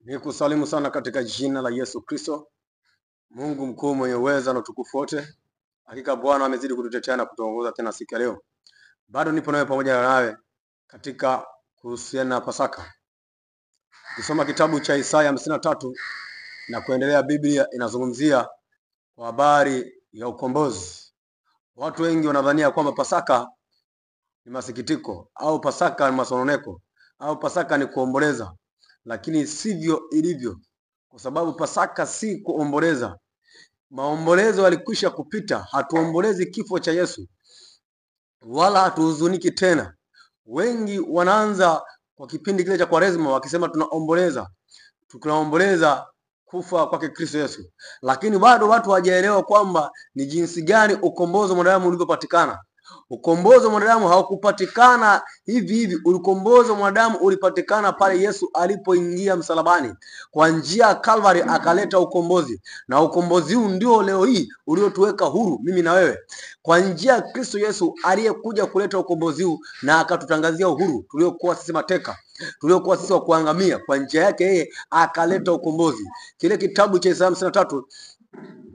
Nikusalimu sana katika jina la Yesu Kristo, Mungu mkuu mwenye uweza na utukufu wote. Hakika Bwana amezidi kututetea na kutuongoza tena siku ya leo. Bado nipo nawe pamoja nawe katika kuhusiana na Pasaka. Kusoma kitabu cha Isaya 53 na kuendelea, Biblia inazungumzia kwa habari ya ukombozi. Watu wengi wanadhania kwamba Pasaka ni masikitiko au Pasaka ni masononeko au Pasaka ni kuomboleza, lakini sivyo ilivyo, kwa sababu Pasaka si kuomboleza. Maombolezo yalikwisha kupita. Hatuombolezi kifo cha Yesu wala hatuhuzuniki tena. Wengi wanaanza kwa kipindi kile cha Kwaresma wakisema tunaomboleza kufa kwake Kristo Yesu, lakini bado watu hawajaelewa kwamba ni jinsi gani ukombozi wa mwanadamu ulivyopatikana. Ukombozi wa mwanadamu haukupatikana hivi hivi. Ukombozi wa mwanadamu ulipatikana pale Yesu alipoingia msalabani. Kwa njia ya Calvary akaleta ukombozi, na ukombozi huu ndio leo hii uliotuweka huru mimi na wewe. Kwa njia ya Kristo Yesu aliyekuja kuleta ukombozi huu na akatutangazia uhuru tuliokuwa sisi mateka, tuliokuwa sisi wa kuangamia. Kwa njia yake yeye akaleta ukombozi. Kile kitabu cha Isaya 53,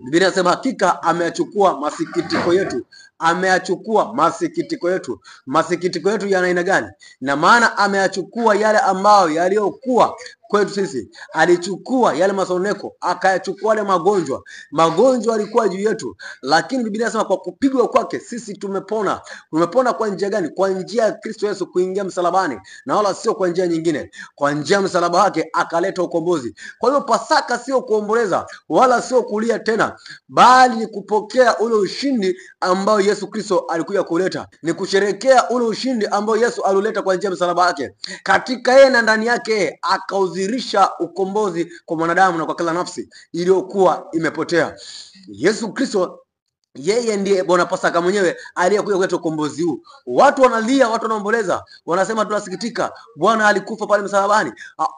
Biblia inasema hakika ameyachukua masikitiko yetu. Ameyachukua masikitiko yetu. Masikitiko yetu yana aina gani? Na maana ameyachukua yale ambayo yaliyokuwa kwetu sisi. Alichukua yale masononeko, akayachukua yale magonjwa. Magonjwa alikuwa juu yetu, lakini Biblia inasema kwa kupigwa kwake sisi tumepona. Tumepona kwa njia gani? Kwa njia ya Kristo Yesu kuingia msalabani, na wala sio kwa njia nyingine. Kwa njia ya msalaba wake akaleta ukombozi. Kwa hiyo Pasaka sio kuomboleza wala sio kulia tena, bali ni kupokea ule ushindi ambao Yesu Kristo alikuja kuleta. Ni kusherekea ule ushindi ambao Yesu alileta kwa njia ya msalaba wake. Katika yeye na ndani yake akauzirisha ukombozi kwa mwanadamu na kwa kila nafsi iliyokuwa imepotea. Yesu Kristo yeye ndiye Bwana Pasaka mwenyewe aliyekuja kuleta ukombozi huu. Watu wanalia, watu wanaomboleza, wanasema tunasikitika, Bwana alikufa pale msalabani.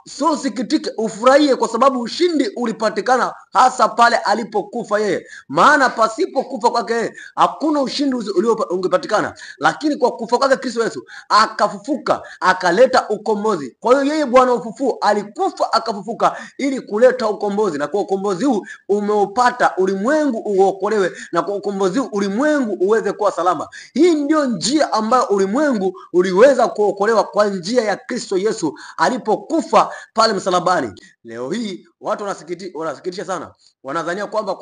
Sio sikitike, ufurahie, kwa sababu ushindi ulipatikana hasa pale alipokufa yeye. Maana pasipo kufa kwake yeye hakuna ushindi ungepatikana, lakini kwa kufa kwake Kristo Yesu akafufuka, akaleta ukombozi. Kwa hiyo yeye Bwana ufufuo alikufa akafufuka ili kuleta ukombozi, na kwa ukombozi huu umeupata ulimwengu uokolewe, na kwa ukombozi ulimwengu uweze kuwa salama. Hii ndio njia ambayo ulimwengu uliweza kuokolewa, kwa njia ya Kristo Yesu alipokufa pale msalabani. Leo hii watu wanasikitisha sana. Wanadhania kwamba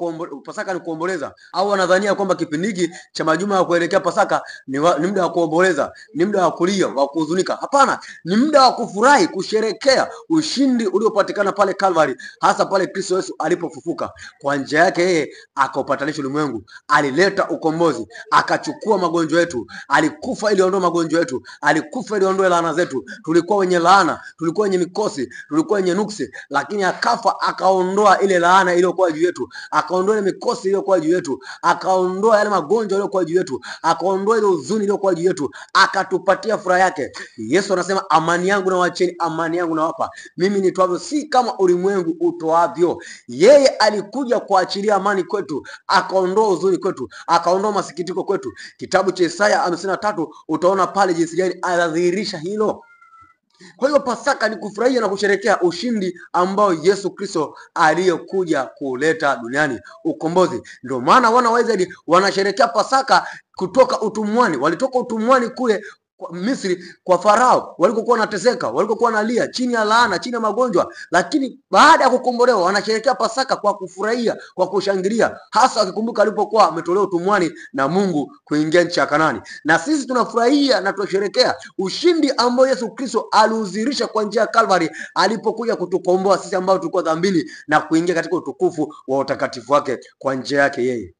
Pasaka ni kuomboleza, au wanadhania kwamba kipindi hiki cha majuma ya kuelekea Pasaka ni muda wa kuomboleza, ni muda wa kulia, wa kuhuzunika. Hapana, ni muda wa kufurahi, kusherekea ushindi uliopatikana pale Calvary, hasa pale Kristo Yesu alipofufuka. Kwa njia yake yeye akaupatanisha ulimwengu. Alileta ukombozi, akachukua magonjwa yetu. Alikufa ili aondoe magonjwa yetu, alikufa ili aondoe laana zetu. Tulikuwa wenye laana, tulikuwa wenye mikosi, tulikuwa wenye nuksi, lakini akafa akaondoa ile laana iliyokuwa juu yetu, akaondoa ile mikosi iliyokuwa juu yetu, akaondoa yale magonjwa yaliyokuwa juu yetu, akaondoa ile huzuni iliyokuwa juu yetu, akatupatia furaha yake. Yesu anasema amani yangu na waacheni, amani yangu na wapa. Mimi nitoavyo si kama ulimwengu utoavyo. Yeye alikuja kuachilia amani kwetu, akaondoa huzuni kwetu, akaondoa masikitiko kwetu. Kitabu cha Isaya 53 utaona pale jinsi gani anadhihirisha hilo. Kwa hiyo Pasaka ni kufurahia na kusherekea ushindi ambao Yesu Kristo aliyokuja kuleta duniani, ukombozi. Ndio maana wana wa Israeli wanasherekea Pasaka kutoka utumwani. Walitoka utumwani kule Misri kwa Farao, walikokuwa wanateseka, walikokuwa wanalia chini ya laana, chini ya magonjwa, lakini baada ya kukombolewa wanasherehekea Pasaka kwa kufurahia, kwa kushangilia, hasa wakikumbuka alipokuwa ametolewa utumwani na Mungu kuingia nchi ya Kanaani. Na sisi tunafurahia na tunasherehekea ushindi ambao Yesu Kristo aliudhihirisha kwa njia ya Calvary alipokuja kutukomboa sisi ambao tulikuwa dhambini na kuingia katika utukufu wa utakatifu wake kwa njia yake yeye.